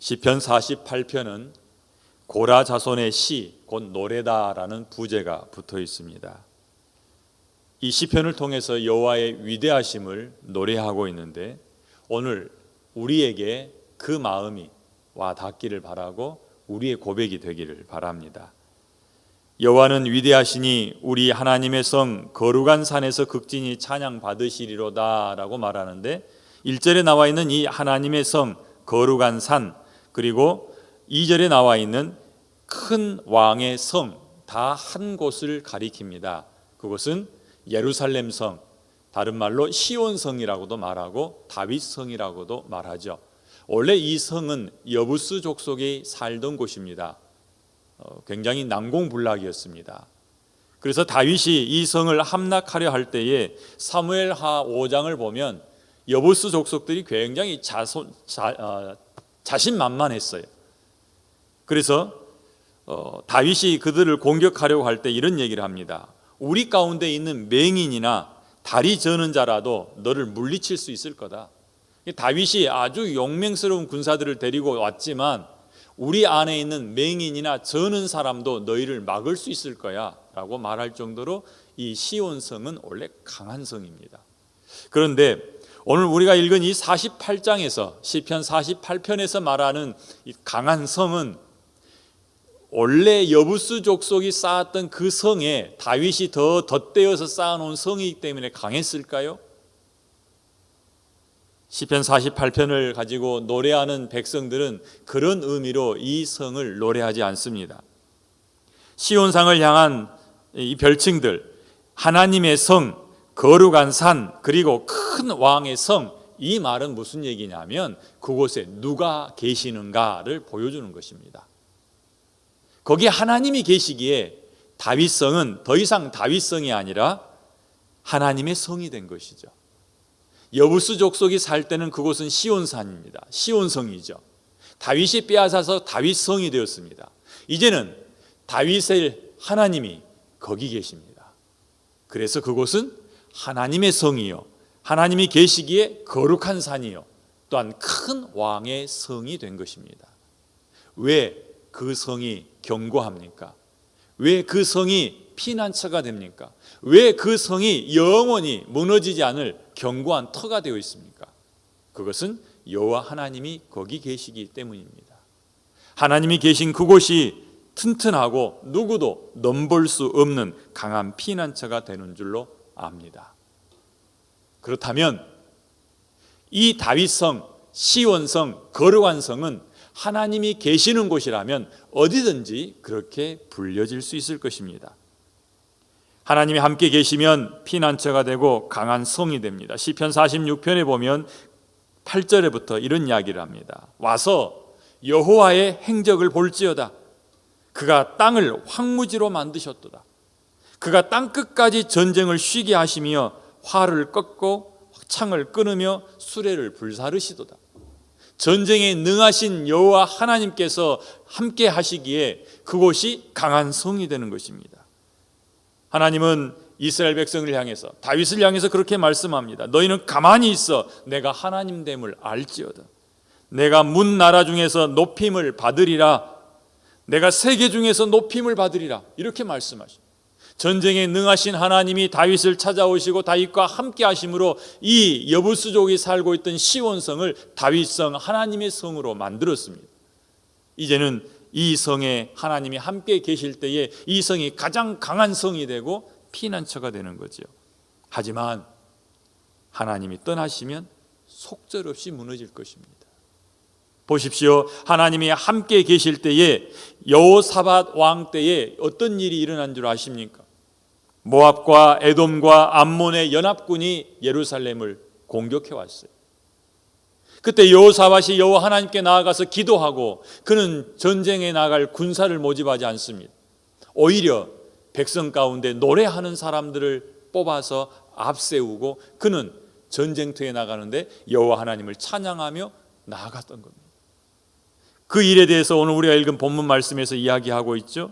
시편 48편은 고라 자손의 시, 곧 노래다라는 부제가 붙어 있습니다. 이 시편을 통해서 여호와의 위대하심을 노래하고 있는데 오늘 우리에게 그 마음이 와 닿기를 바라고 우리의 고백이 되기를 바랍니다. 여호와는 위대하시니 우리 하나님의 성 거룩한 산에서 극진히 찬양 받으시리로다 라고 말하는데 1절에 나와 있는 이 하나님의 성 거룩한 산, 그리고 2절에 나와 있는 큰 왕의 성, 다 한 곳을 가리킵니다. 그곳은 예루살렘 성, 다른 말로 시온성이라고도 말하고 다윗성이라고도 말하죠. 원래 이 성은 여부스 족속이 살던 곳입니다. 굉장히 난공불락이었습니다. 그래서 다윗이 이 성을 함락하려 할 때에 사무엘하 5장을 보면 여부스 족속들이 굉장히 자신만만했어요. 그래서 다윗이 그들을 공격하려고 할 때 이런 얘기를 합니다. 우리 가운데 있는 맹인이나 다리 저는 자라도 너를 물리칠 수 있을 거다. 다윗이 아주 용맹스러운 군사들을 데리고 왔지만 우리 안에 있는 맹인이나 저는 사람도 너희를 막을 수 있을 거야 라고 말할 정도로 이 시온성은 원래 강한 성입니다. 그런데 오늘 우리가 읽은 이 48장에서 시편 48편에서 말하는 이 강한 성은 원래 여부스 족속이 쌓았던 그 성에 다윗이 더 덧대어서 쌓아놓은 성이기 때문에 강했을까요? 시편 48편을 가지고 노래하는 백성들은 그런 의미로 이 성을 노래하지 않습니다. 시온상을 향한 이 별칭들, 하나님의 성, 거룩한 산, 그리고 큰 왕의 성, 이 말은 무슨 얘기냐면 그곳에 누가 계시는가를 보여주는 것입니다. 거기 하나님이 계시기에 다윗성은 더 이상 다윗성이 아니라 하나님의 성이 된 것이죠. 여부스 족속이 살 때는 그곳은 시온산입니다. 시온성이죠. 다윗이 빼앗아서 다윗성이 되었습니다. 이제는 다윗의 하나님이 거기 계십니다. 그래서 그곳은 하나님의 성이요, 하나님이 계시기에 거룩한 산이요, 또한 큰 왕의 성이 된 것입니다. 왜 그 성이 견고합니까? 왜 그 성이 피난처가 됩니까? 왜 그 성이 영원히 무너지지 않을 견고한 터가 되어 있습니까? 그것은 여호와 하나님이 거기 계시기 때문입니다. 하나님이 계신 그곳이 튼튼하고 누구도 넘볼 수 없는 강한 피난처가 되는 줄로 압니다. 그렇다면 이 다윗성, 시온성, 거룩한 성은 하나님이 계시는 곳이라면 어디든지 그렇게 불려질 수 있을 것입니다. 하나님이 함께 계시면 피난처가 되고 강한 성이 됩니다. 시편 46편에 보면 8절에부터 이런 이야기를 합니다. 와서 여호와의 행적을 볼지어다. 그가 땅을 황무지로 만드셨도다. 그가 땅 끝까지 전쟁을 쉬게 하시며 활을 꺾고 창을 끊으며 수레를 불사르시도다. 전쟁에 능하신 여호와 하나님께서 함께 하시기에 그곳이 강한 성이 되는 것입니다. 하나님은 이스라엘 백성을 향해서, 다윗을 향해서 그렇게 말씀합니다. 너희는 가만히 있어 내가 하나님됨을 알지어다. 내가 문 나라 중에서 높임을 받으리라. 내가 세계 중에서 높임을 받으리라. 이렇게 말씀하십니다. 전쟁에 능하신 하나님이 다윗을 찾아오시고 다윗과 함께 하심으로 이 여부스족이 살고 있던 시온성을 다윗성, 하나님의 성으로 만들었습니다. 이제는 이 성에 하나님이 함께 계실 때에 이 성이 가장 강한 성이 되고 피난처가 되는 거죠. 하지만 하나님이 떠나시면 속절없이 무너질 것입니다. 보십시오. 하나님이 함께 계실 때에 여호사밧 왕 때에 어떤 일이 일어난 줄 아십니까? 모압과 에돔과 암몬의 연합군이 예루살렘을 공격해 왔어요. 그때 여호사밧이 여호와 하나님께 나아가서 기도하고 그는 전쟁에 나갈 군사를 모집하지 않습니다. 오히려 백성 가운데 노래하는 사람들을 뽑아서 앞세우고 그는 전쟁터에 나가는데 여호와 하나님을 찬양하며 나아갔던 겁니다. 그 일에 대해서 오늘 우리가 읽은 본문 말씀에서 이야기하고 있죠.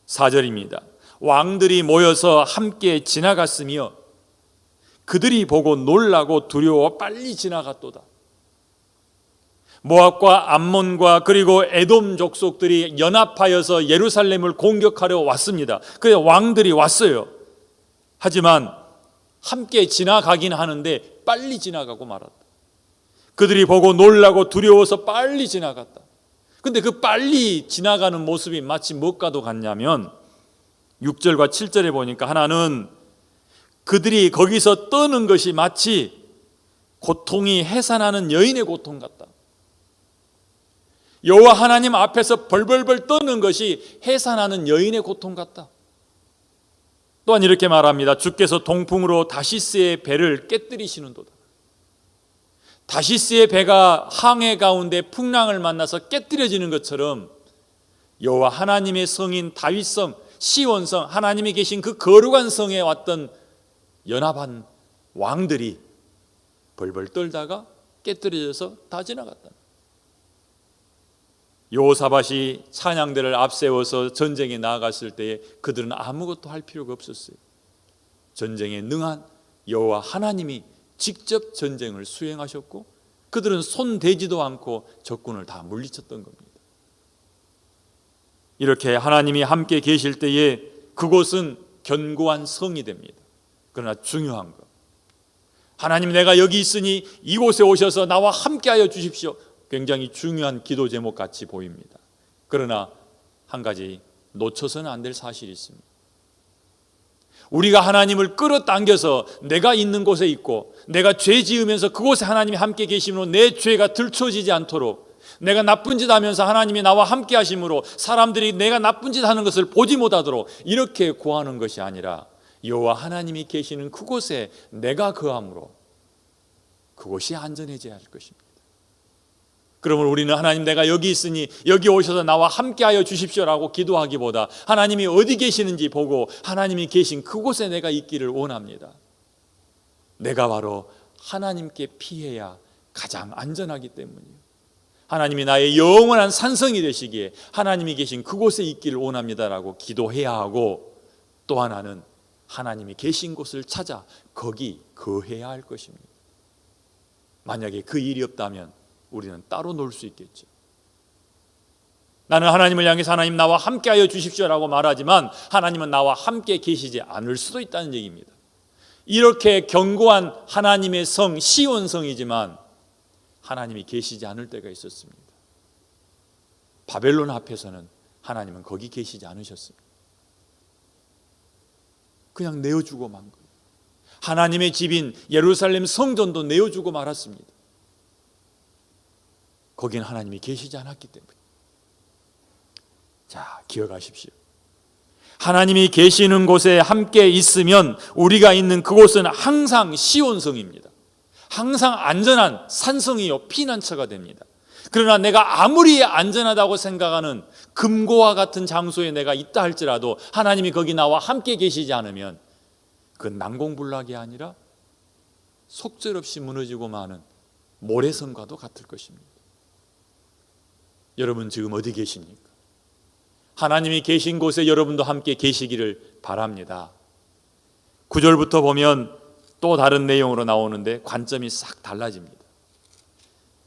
4절입니다. 왕들이 모여서 함께 지나갔으며 그들이 보고 놀라고 두려워 빨리 지나갔도다. 모압과 암몬과 그리고 에돔 족속들이 연합하여서 예루살렘을 공격하려 왔습니다. 그래서 왕들이 왔어요. 하지만 함께 지나가긴 하는데 빨리 지나가고 말았다. 그들이 보고 놀라고 두려워서 빨리 지나갔다. 근데 그 빨리 지나가는 모습이 마치 무엇과도 같냐면 6절과 7절에 보니까 하나는 그들이 거기서 떠는 것이 마치 고통이 해산하는 여인의 고통 같다. 여호와 하나님 앞에서 벌벌벌 떠는 것이 해산하는 여인의 고통 같다. 또한 이렇게 말합니다. 주께서 동풍으로 다시스의 배를 깨뜨리시는도다. 다시스의 배가 항해 가운데 풍랑을 만나서 깨뜨려지는 것처럼 여호와 하나님의 성인 다윗성, 시온성, 하나님이 계신 그 거룩한 성에 왔던 연합한 왕들이 벌벌 떨다가 깨뜨려져서 다 지나갔다. 여호사밧이 찬양대를 앞세워서 전쟁에 나아갔을 때에 그들은 아무것도 할 필요가 없었어요. 전쟁에 능한 여호와 하나님이 직접 전쟁을 수행하셨고 그들은 손대지도 않고 적군을 다 물리쳤던 겁니다. 이렇게 하나님이 함께 계실 때에 그곳은 견고한 성이 됩니다. 그러나 중요한 것, 하나님 내가 여기 있으니 이곳에 오셔서 나와 함께하여 주십시오. 굉장히 중요한 기도 제목 같이 보입니다. 그러나 한 가지 놓쳐서는 안 될 사실이 있습니다. 우리가 하나님을 끌어당겨서 내가 있는 곳에 있고 내가 죄 지으면서 그곳에 하나님이 함께 계심으로 내 죄가 들춰지지 않도록, 내가 나쁜 짓 하면서 하나님이 나와 함께 하심으로 사람들이 내가 나쁜 짓 하는 것을 보지 못하도록 이렇게 구하는 것이 아니라 여호와 하나님이 계시는 그곳에 내가 거함으로 그곳이 안전해져야 할 것입니다. 그러면 우리는 하나님 내가 여기 있으니 여기 오셔서 나와 함께하여 주십시오라고 기도하기보다 하나님이 어디 계시는지 보고 하나님이 계신 그곳에 내가 있기를 원합니다. 내가 바로 하나님께 피해야 가장 안전하기 때문이에요. 하나님이 나의 영원한 산성이 되시기에 하나님이 계신 그곳에 있기를 원합니다라고 기도해야 하고, 또 하나는 하나님이 계신 곳을 찾아 거기 거해야 할 것입니다. 만약에 그 일이 없다면 우리는 따로 놀 수 있겠죠. 나는 하나님을 향해서 하나님 나와 함께하여 주십시오라고 말하지만 하나님은 나와 함께 계시지 않을 수도 있다는 얘기입니다. 이렇게 견고한 하나님의 성 시온성이지만 하나님이 계시지 않을 때가 있었습니다. 바벨론 앞에서는 하나님은 거기 계시지 않으셨습니다. 그냥 내어주고 만 거예요. 하나님의 집인 예루살렘 성전도 내어주고 말았습니다. 거기는 하나님이 계시지 않았기 때문에. 자, 기억하십시오. 하나님이 계시는 곳에 함께 있으면 우리가 있는 그곳은 항상 시온성입니다. 항상 안전한 산성이요 피난처가 됩니다. 그러나 내가 아무리 안전하다고 생각하는 금고와 같은 장소에 내가 있다 할지라도 하나님이 거기 나와 함께 계시지 않으면 그건 난공불락이 아니라 속절없이 무너지고 마는 모래성과도 같을 것입니다. 여러분 지금 어디 계십니까? 하나님이 계신 곳에 여러분도 함께 계시기를 바랍니다. 9절부터 보면 또 다른 내용으로 나오는데 관점이 싹 달라집니다.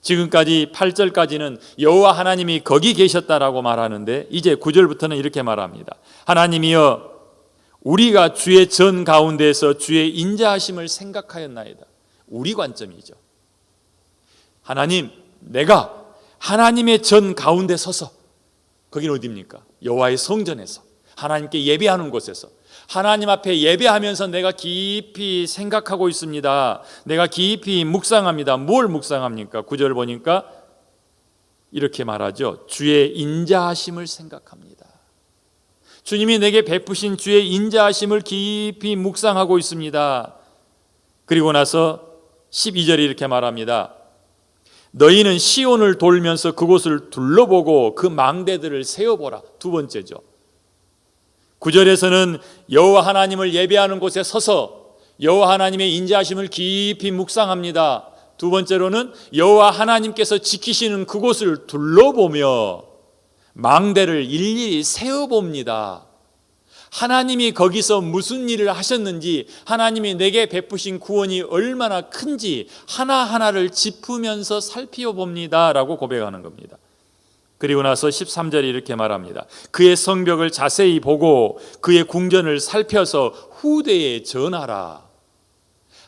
지금까지 8절까지는 여호와 하나님이 거기 계셨다라고 말하는데 이제 9절부터는 이렇게 말합니다. 하나님이여 우리가 주의 전 가운데에서 주의 인자하심을 생각하였나이다. 우리 관점이죠. 하나님, 내가 하나님의 전 가운데 서서, 거기는 어디입니까? 여호와의 성전에서 하나님께 예배하는 곳에서 하나님 앞에 예배하면서 내가 깊이 생각하고 있습니다. 내가 깊이 묵상합니다. 뭘 묵상합니까? 9절 보니까 이렇게 말하죠. 주의 인자하심을 생각합니다. 주님이 내게 베푸신 주의 인자하심을 깊이 묵상하고 있습니다. 그리고 나서 12절에 이렇게 말합니다. 너희는 시온을 돌면서 그곳을 둘러보고 그 망대들을 세어보라. 두 번째죠. 9절에서는 여호와 하나님을 예배하는 곳에 서서 여호와 하나님의 인자하심을 깊이 묵상합니다. 두 번째로는 여호와 하나님께서 지키시는 그곳을 둘러보며 망대를 일일이 세어봅니다. 하나님이 거기서 무슨 일을 하셨는지, 하나님이 내게 베푸신 구원이 얼마나 큰지 하나하나를 짚으면서 살펴봅니다 라고 고백하는 겁니다. 그리고 나서 13절에 이렇게 말합니다. 그의 성벽을 자세히 보고 그의 궁전을 살펴서 후대에 전하라.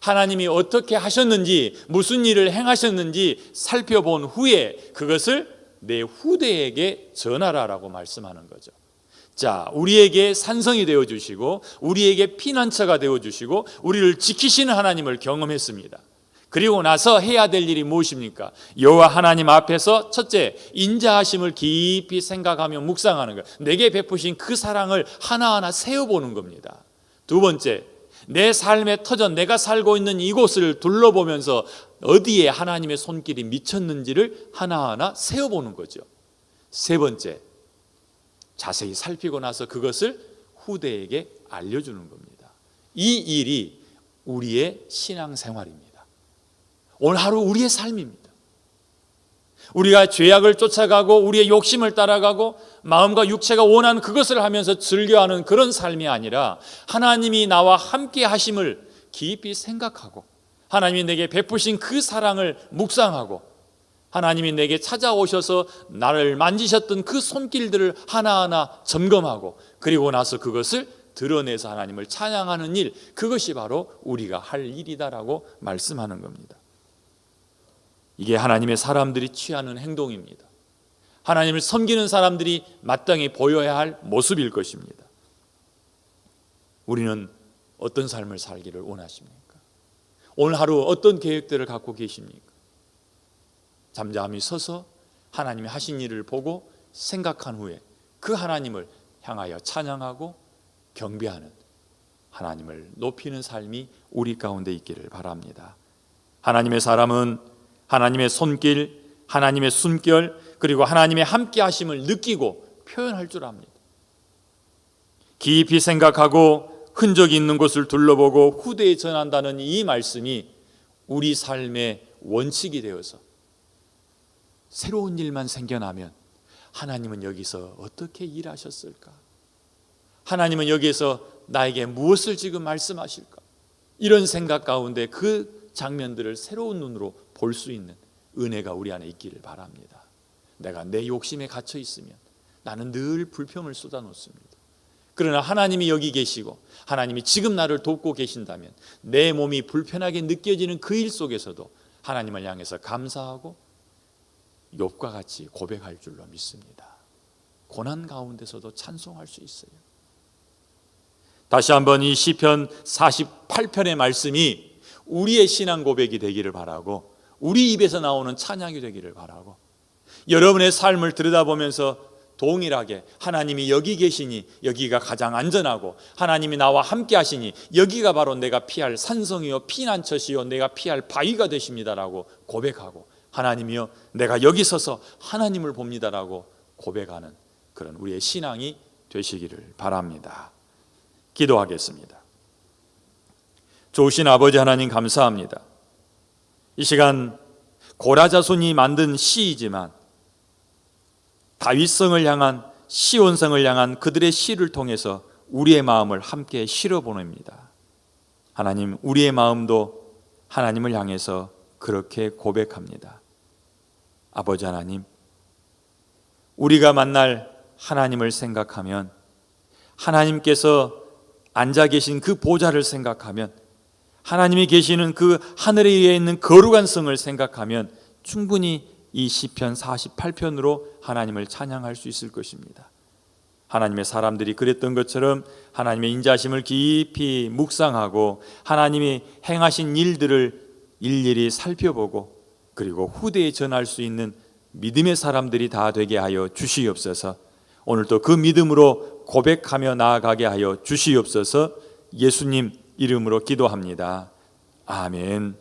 하나님이 어떻게 하셨는지, 무슨 일을 행하셨는지 살펴본 후에 그것을 내 후대에게 전하라라고 말씀하는 거죠. 자, 우리에게 산성이 되어주시고 우리에게 피난처가 되어주시고 우리를 지키시는 하나님을 경험했습니다. 그리고 나서 해야 될 일이 무엇입니까? 여호와 하나님 앞에서 첫째, 인자하심을 깊이 생각하며 묵상하는 것, 내게 베푸신 그 사랑을 하나하나 세어보는 겁니다. 두 번째, 내 삶의 터전, 내가 살고 있는 이곳을 둘러보면서 어디에 하나님의 손길이 미쳤는지를 하나하나 세어보는 거죠. 세 번째, 자세히 살피고 나서 그것을 후대에게 알려주는 겁니다. 이 일이 우리의 신앙생활입니다. 오늘 하루 우리의 삶입니다. 우리가 죄악을 쫓아가고 우리의 욕심을 따라가고 마음과 육체가 원하는 그것을 하면서 즐겨하는 그런 삶이 아니라 하나님이 나와 함께 하심을 깊이 생각하고 하나님이 내게 베푸신 그 사랑을 묵상하고 하나님이 내게 찾아오셔서 나를 만지셨던 그 손길들을 하나하나 점검하고 그리고 나서 그것을 드러내서 하나님을 찬양하는 일, 그것이 바로 우리가 할 일이다라고 말씀하는 겁니다. 이게 하나님의 사람들이 취하는 행동입니다. 하나님을 섬기는 사람들이 마땅히 보여야 할 모습일 것입니다. 우리는 어떤 삶을 살기를 원하십니까? 오늘 하루 어떤 계획들을 갖고 계십니까? 잠잠히 서서 하나님이 하신 일을 보고 생각한 후에 그 하나님을 향하여 찬양하고 경배하는, 하나님을 높이는 삶이 우리 가운데 있기를 바랍니다. 하나님의 사람은 하나님의 손길, 하나님의 숨결, 그리고 하나님의 함께 하심을 느끼고 표현할 줄 압니다. 깊이 생각하고 흔적이 있는 곳을 둘러보고 후대에 전한다는 이 말씀이 우리 삶의 원칙이 되어서 새로운 일만 생겨나면 하나님은 여기서 어떻게 일하셨을까? 하나님은 여기에서 나에게 무엇을 지금 말씀하실까? 이런 생각 가운데 그 장면들을 새로운 눈으로 볼 수 있는 은혜가 우리 안에 있기를 바랍니다. 내가 내 욕심에 갇혀 있으면 나는 늘 불평을 쏟아놓습니다. 그러나 하나님이 여기 계시고 하나님이 지금 나를 돕고 계신다면 내 몸이 불편하게 느껴지는 그 일 속에서도 하나님을 향해서 감사하고 욥과 같이 고백할 줄로 믿습니다. 고난 가운데서도 찬송할 수 있어요. 다시 한번 이 시편 48편의 말씀이 우리의 신앙 고백이 되기를 바라고 우리 입에서 나오는 찬양이 되기를 바라고 여러분의 삶을 들여다보면서 동일하게 하나님이 여기 계시니 여기가 가장 안전하고 하나님이 나와 함께 하시니 여기가 바로 내가 피할 산성이요 피난처시요 내가 피할 바위가 되십니다라고 고백하고 하나님이여 내가 여기 서서 하나님을 봅니다라고 고백하는 그런 우리의 신앙이 되시기를 바랍니다. 기도하겠습니다. 좋으신 아버지 하나님 감사합니다. 이 시간 고라자손이 만든 시이지만 다윗성을 향한 시온성을 향한 그들의 시를 통해서 우리의 마음을 함께 실어보냅니다. 하나님, 우리의 마음도 하나님을 향해서 그렇게 고백합니다. 아버지 하나님, 우리가 만날 하나님을 생각하면 하나님께서 앉아 계신 그 보좌를 생각하면 하나님이 계시는 그 하늘에 위에 있는 거룩한 성을 생각하면 충분히 이 시편 48편으로 하나님을 찬양할 수 있을 것입니다. 하나님의 사람들이 그랬던 것처럼 하나님의 인자하심을 깊이 묵상하고 하나님이 행하신 일들을 일일이 살펴보고 그리고 후대에 전할 수 있는 믿음의 사람들이 다 되게 하여 주시옵소서. 오늘도 그 믿음으로 고백하며 나아가게 하여 주시옵소서. 예수님 이름으로 기도합니다. 아멘.